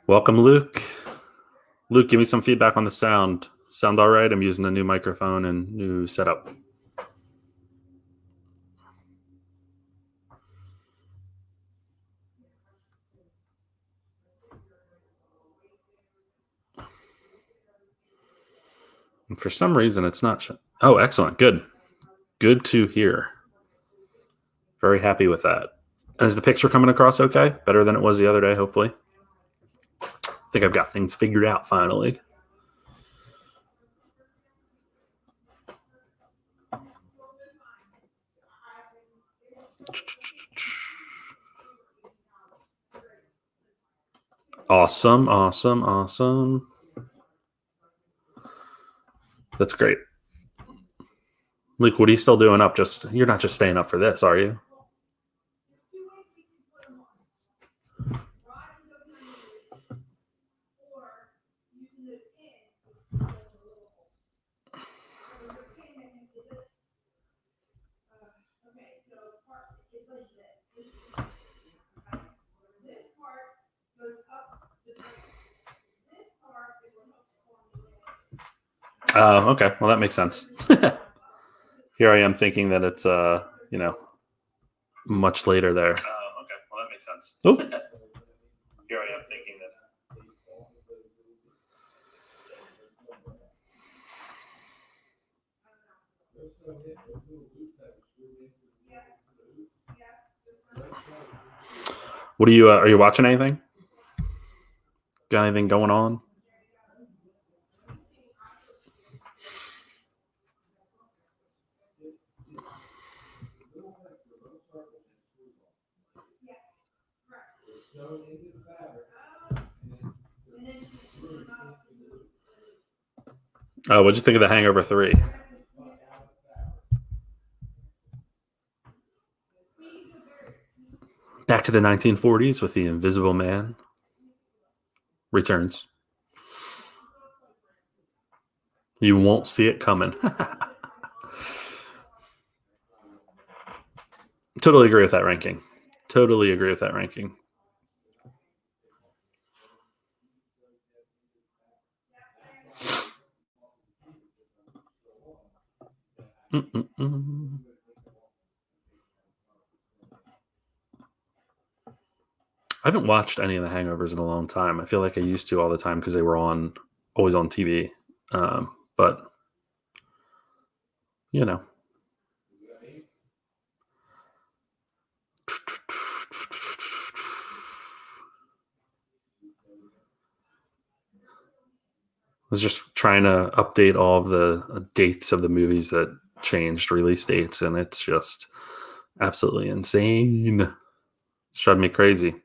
Welcome, Luke. Luke, give me some feedback on the sound. Sound all right? I'm using a new microphone and new setup. And for some reason, it's not. Oh, excellent. Good. Good to hear. Very happy with that. And is the picture coming across okay? Better than it was the other day, hopefully. I think I've got things figured out finally. Awesome, awesome, awesome. That's great. Luke, what are you still doing up? You're not just staying up for this, are you? Oh, okay. Well, that makes sense. Here I am thinking that it's, much later there. Okay. Well, that makes sense. Oh. Here I am thinking that. What are you watching anything? Got anything going on? What'd you think of The Hangover 3? Back to the 1940s with the Invisible Man returns. You won't see it coming. Totally agree with that ranking. I haven't watched any of the Hangovers in a long time. I feel like I used to all the time because they were always on TV. But I was just trying to update all of the dates of the movies that changed release dates, and it's just absolutely insane. It's driving me crazy.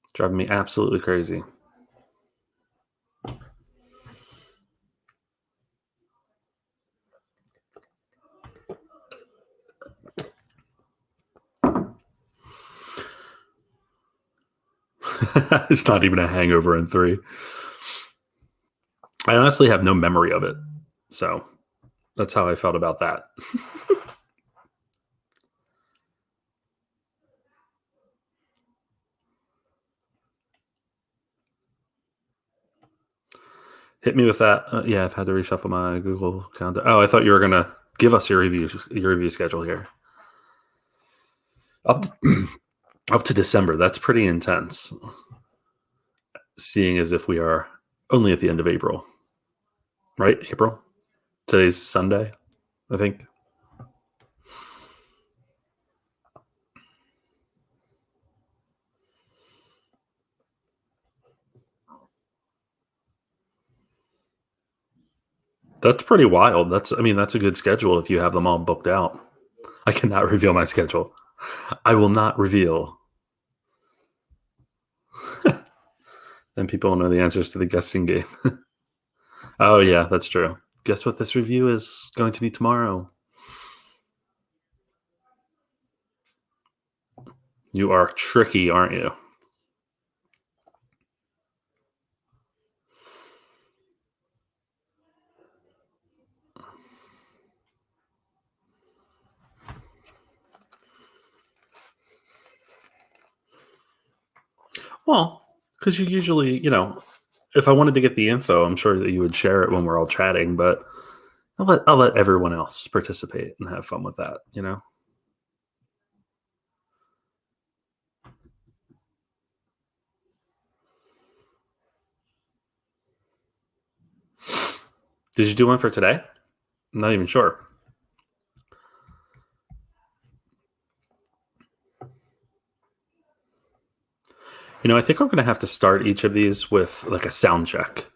It's driving me absolutely crazy. It's not even a Hangover in 3. I honestly have no memory of it. So that's how I felt about that. Hit me with that. Yeah, I've had to reshuffle my Google calendar. Oh, I thought you were going to give us your review schedule here. Up to December. That's pretty intense. Seeing as if we are only at the end of April. Right? April? Today's Sunday, I think. That's pretty wild. That's a good schedule if you have them all booked out. I cannot reveal my schedule. I will not reveal Then people will know the answers to the guessing game. Oh, yeah, that's true. Guess what this review is going to be tomorrow? You are tricky, aren't you? Well, because you usually, if I wanted to get the info, I'm sure that you would share it when we're all chatting, but I'll let everyone else participate and have fun with that. Did you do one for today? I'm not even sure. I think I'm going to have to start each of these with like a sound check.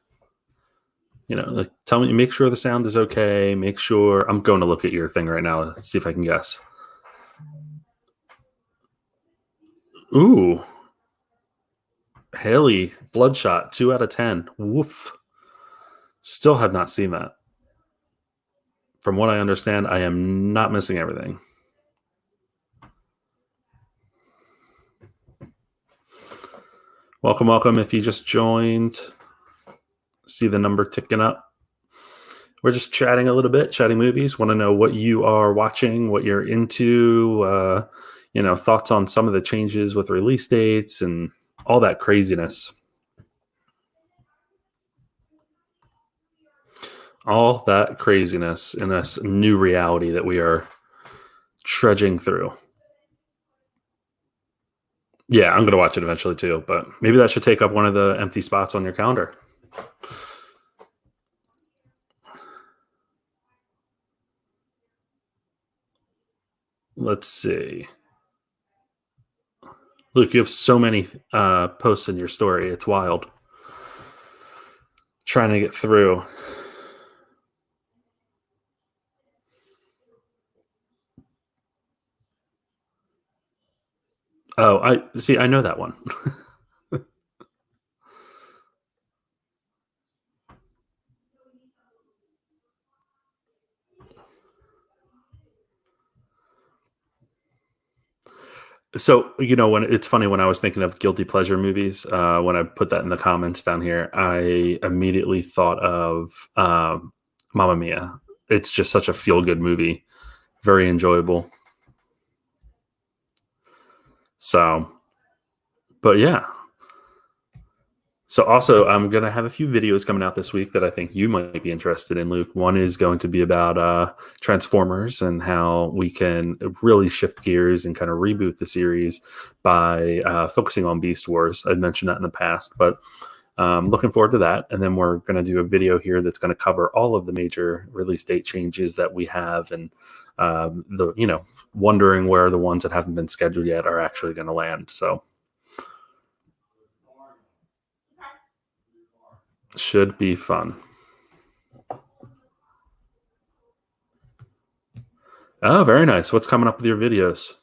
Like tell me, make sure the sound is okay. Make sure I'm going to look at your thing right now to see if I can guess. Ooh, Haley, Bloodshot, 2 out of 10. Woof. Still have not seen that. From what I understand, I am not missing everything. Welcome, welcome. If you just joined, see the number ticking up. We're just chatting a little bit, chatting movies. Want to know what you are watching, what you're into, thoughts on some of the changes with release dates and all that craziness. All that craziness in this new reality that we are trudging through. Yeah, I'm going to watch it eventually too, but maybe that should take up one of the empty spots on your calendar. Let's see. Luke, you have so many posts in your story. It's wild. Trying to get through. Oh, I see. I know that one. So, when it's funny when I was thinking of guilty pleasure movies, when I put that in the comments down here, I immediately thought of Mamma Mia. It's just such a feel good movie, very enjoyable. So, but yeah. So also, I'm gonna have a few videos coming out this week that I think you might be interested in, Luke. One is going to be about Transformers and how we can really shift gears and kind of reboot the series by focusing on Beast Wars. I'd mentioned that in the past, but looking forward to that. And then we're going to do a video here that's going to cover all of the major release date changes that we have, and wondering where the ones that haven't been scheduled yet are actually going to land. So should be fun. Oh, very nice. What's coming up with your videos?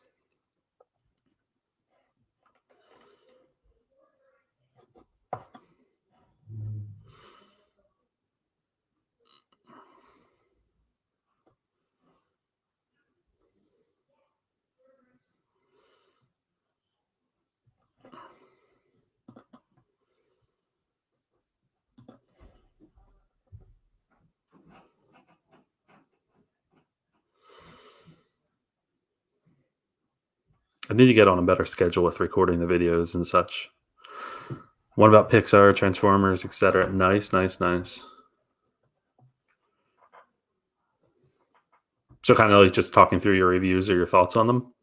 I need to get on a better schedule with recording the videos and such. What about Pixar, Transformers, etc.? Nice, nice, nice. So kind of like just talking through your reviews or your thoughts on them.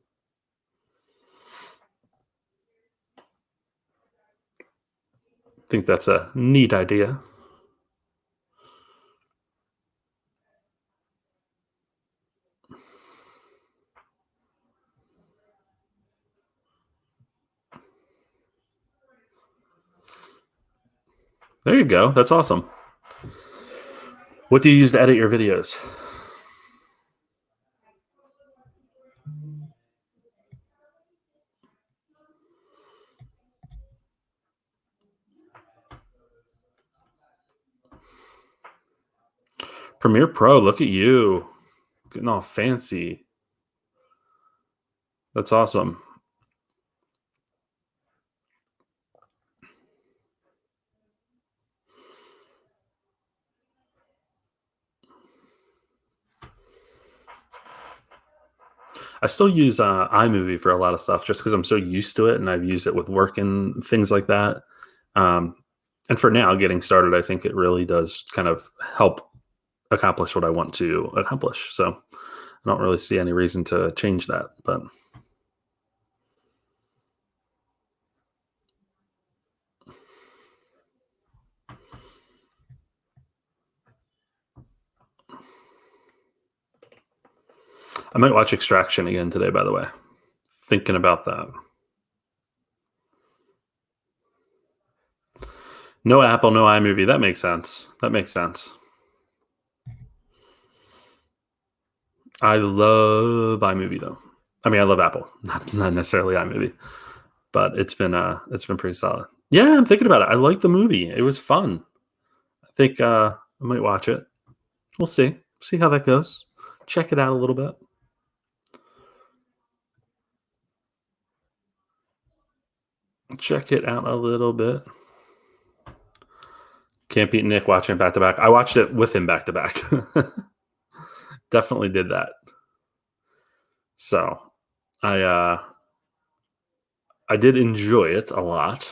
I think that's a neat idea. There you go. That's awesome. What do you use to edit your videos? Premiere Pro, look at you. Getting all fancy. That's awesome. I still use iMovie for a lot of stuff just because I'm so used to it, and I've used it with work and things like that. Um, and for now, getting started, I think it really does kind of help accomplish what I want to accomplish. So I don't really see any reason to change that. But I might watch Extraction again today, by the way. Thinking about that. No Apple, no iMovie. That makes sense. That makes sense. I love iMovie though. I mean, I love Apple, not necessarily iMovie, but it's been pretty solid. Yeah, I'm thinking about it. I liked the movie. It was fun. I think I might watch it. We'll see how that goes. Check it out a little bit. Check it out a little bit. Can't beat Nick watching it back to back. I watched it with him back to back. Definitely did that. So I did enjoy it a lot.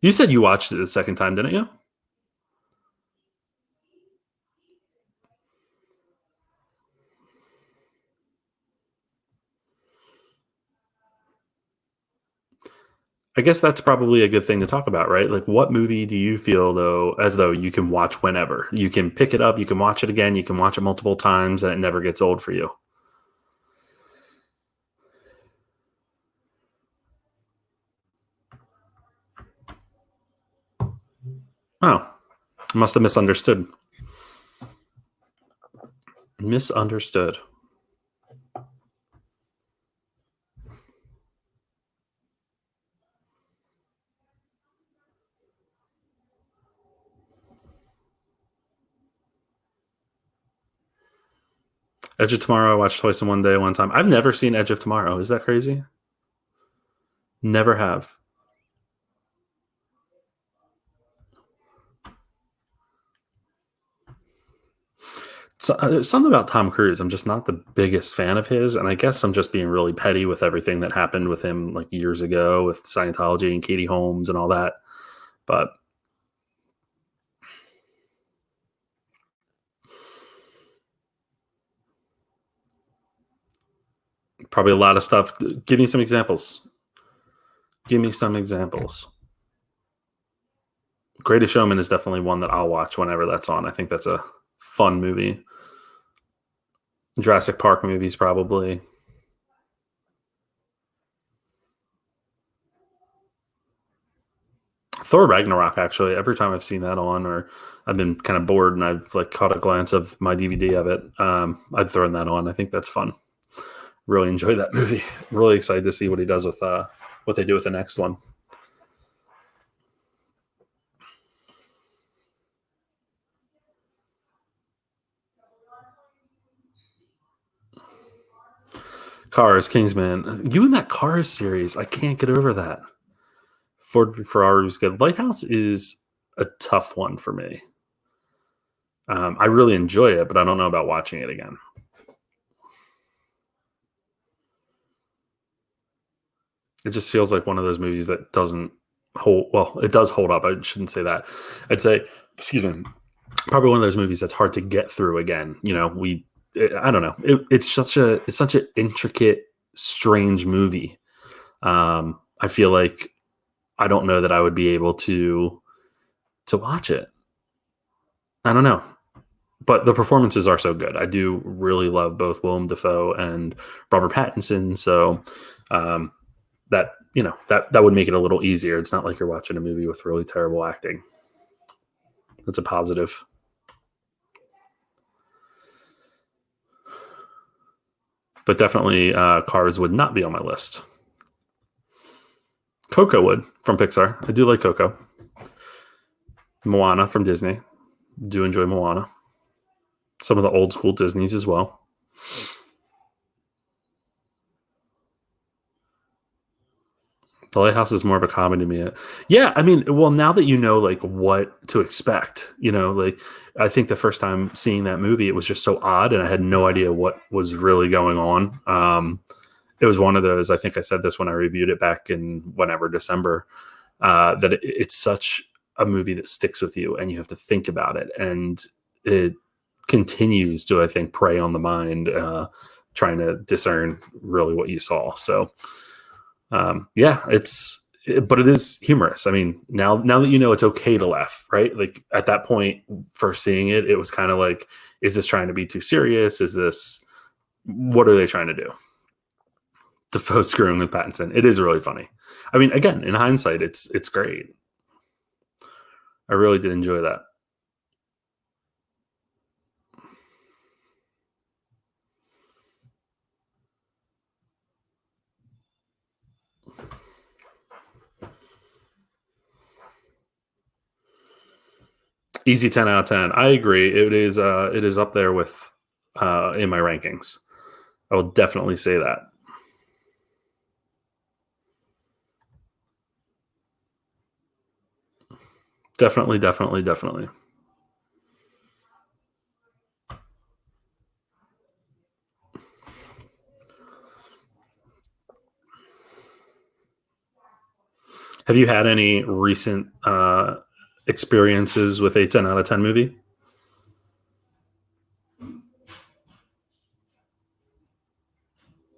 You said you watched it the second time, didn't you? I guess that's probably a good thing to talk about, right? Like, what movie do you feel though, as though you can watch whenever? You can pick it up, you can watch it again, you can watch it multiple times, and it never gets old for you. Oh, must have misunderstood. Misunderstood. Edge of Tomorrow, I watched twice in one day, one time. I've never seen Edge of Tomorrow. Is that crazy? Never have. So, something about Tom Cruise. I'm just not the biggest fan of his, and I guess I'm just being really petty with everything that happened with him like years ago with Scientology and Katie Holmes and all that. But probably a lot of stuff. Give me some examples. Give me some examples. Greatest Showman is definitely one that I'll watch whenever that's on. I think that's a fun movie. Jurassic Park movies, probably. Thor Ragnarok, actually. Every time I've seen that on, or I've been kind of bored and I've like caught a glance of my DVD of it, I've thrown that on. I think that's fun. Really enjoy that movie. Really excited to see what he does with what they do with the next one. Cars, Kingsman. You and that Cars series, I can't get over that. Ford v Ferrari was good. Lighthouse is a tough one for me. I really enjoy it, but I don't know about watching it again. It just feels like one of those movies that doesn't hold. Well, it does hold up. I shouldn't say that. I'd say, excuse me, probably one of those movies that's hard to get through again. You know, I don't know. It's such an intricate, strange movie. I feel like I don't know that I would be able to watch it. I don't know, but the performances are so good. I do really love both Willem Dafoe and Robert Pattinson. So that that would make it a little easier. It's not like you're watching a movie with really terrible acting. That's a positive. But definitely, Cars would not be on my list. Coco would from Pixar. I do like Coco. Moana from Disney. Do enjoy Moana. Some of the old school Disneys as well. The Lighthouse is more of a comedy to me. Yeah, I mean, well, now that you know like what to expect, like I think the first time seeing that movie, it was just so odd, and I had no idea what was really going on. It was one of those. I think I said this when I reviewed it back in whenever December. That it's such a movie that sticks with you, and you have to think about it, and it continues to, I think, prey on the mind, trying to discern really what you saw. So yeah, but it is humorous. I mean, now that you know it's okay to laugh, right? Like at that point, first seeing it, it was kind of like, is this trying to be too serious? Is this what are they trying to do? Defoe screwing with Pattinson. It is really funny. I mean, again, in hindsight, it's great. I really did enjoy that. Easy 10 out of 10. I agree. It is up there with in my rankings. I will definitely say that. Definitely, definitely, definitely. Have you had any recent experiences with a 10 out of 10 movie?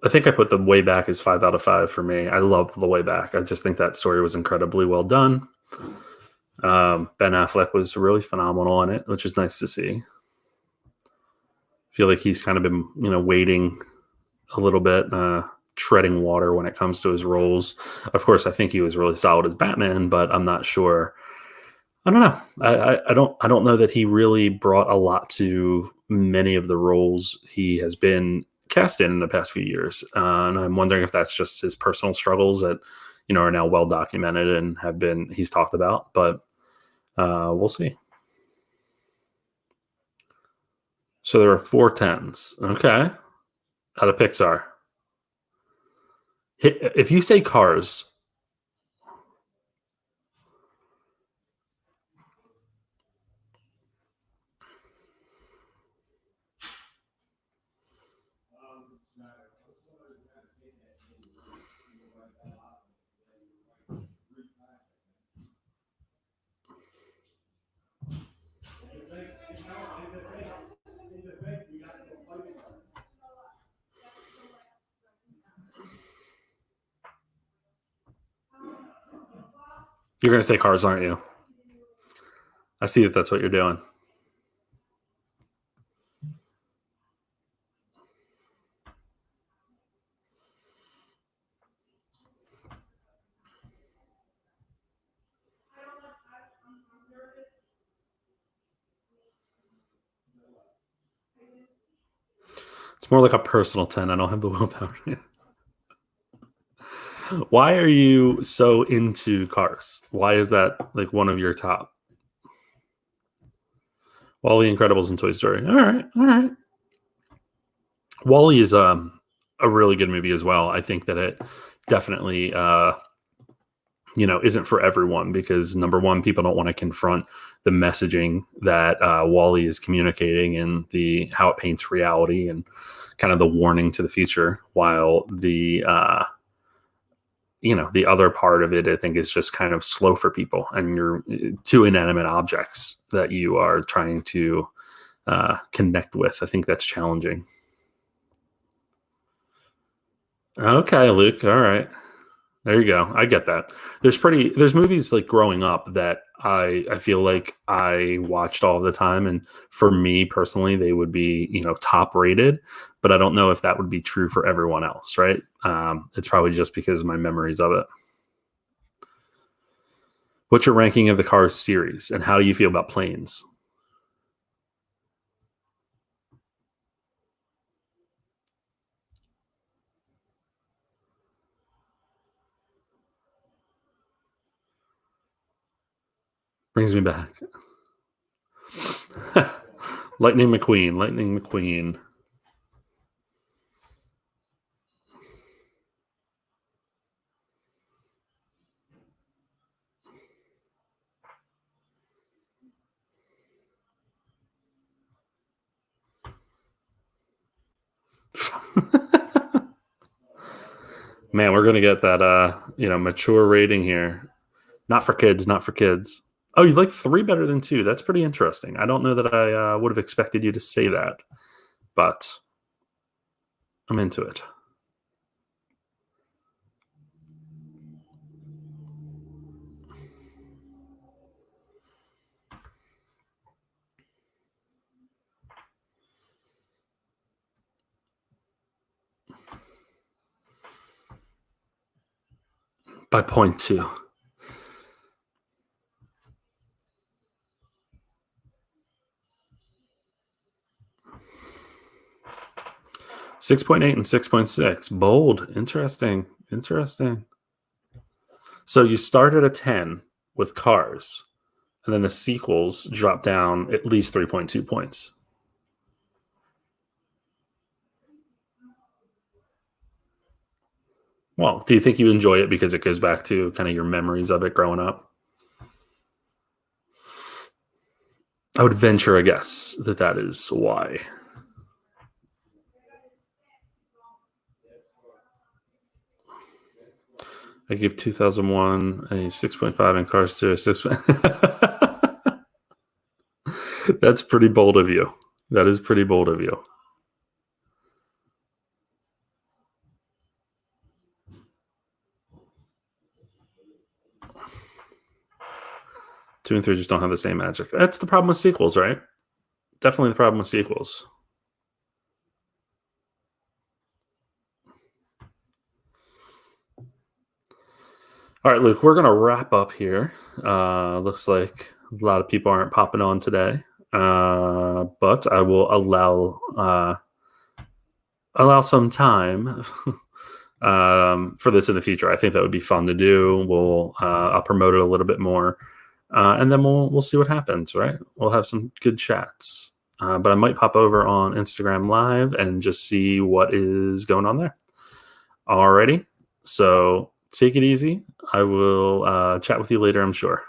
I think I put The Way Back as 5 out of 5 for me. I loved The Way Back. I just think that story was incredibly well done. Ben Affleck was really phenomenal on it, which is nice to see. I feel like he's kind of been, waiting a little bit, treading water when it comes to his roles. Of course, I think he was really solid as Batman, but I'm not sure. I don't know. I don't know that he really brought a lot to many of the roles he has been cast in the past few years, and I'm wondering if that's just his personal struggles that are now well documented and have been he's talked about. But we'll see. So there are 4 tens. Okay, out of Pixar. If you say Cars, you're going to say Cars, aren't you? I see that that's what you're doing. It's more like a personal 10. I don't have the willpower. Why are you so into Cars? Why is that like one of your top? Wally Incredibles and Toy Story. All right, all right. Wally is a really good movie as well. I think that it definitely isn't for everyone because number one, people don't want to confront the messaging that Wally is communicating and the how it paints reality and kind of the warning to the future. While the other part of it, I think, is just kind of slow for people, and you're two inanimate objects that you are trying to connect with. I think that's challenging. Okay, Luke. All right. There you go. I get that. There's movies like growing up that I feel like I watched all the time, and for me personally, they would be top rated, but I don't know if that would be true for everyone else, right? It's probably just because of my memories of it. What's your ranking of the Cars series, and how do you feel about planes? Brings me back. Lightning McQueen. Lightning McQueen. Man, we're gonna get that mature rating here. Not for kids, not for kids. Oh, you like 3 better than 2. That's pretty interesting. I don't know that I would have expected you to say that, but I'm into it. By 0.2. 6.8 and 6.6. Bold. Interesting. Interesting. So you start at a 10 with Cars, and then the sequels drop down at least 3.2 points. Well, do you think you enjoy it because it goes back to kind of your memories of it growing up? I would venture a guess that is why. I give 2001 a 6.5 and Cars 2 a 6. That's pretty bold of you. That is pretty bold of you. Two and three just don't have the same magic. That's the problem with sequels, right? Definitely the problem with sequels. All right, Luke, we're going to wrap up here. Looks like a lot of people aren't popping on today, but I will allow some time for this in the future. I think that would be fun to do. I'll promote it a little bit more, and then we'll see what happens. Right? We'll have some good chats. But I might pop over on Instagram Live and just see what is going on there. Alrighty, so take it easy. I will chat with you later, I'm sure.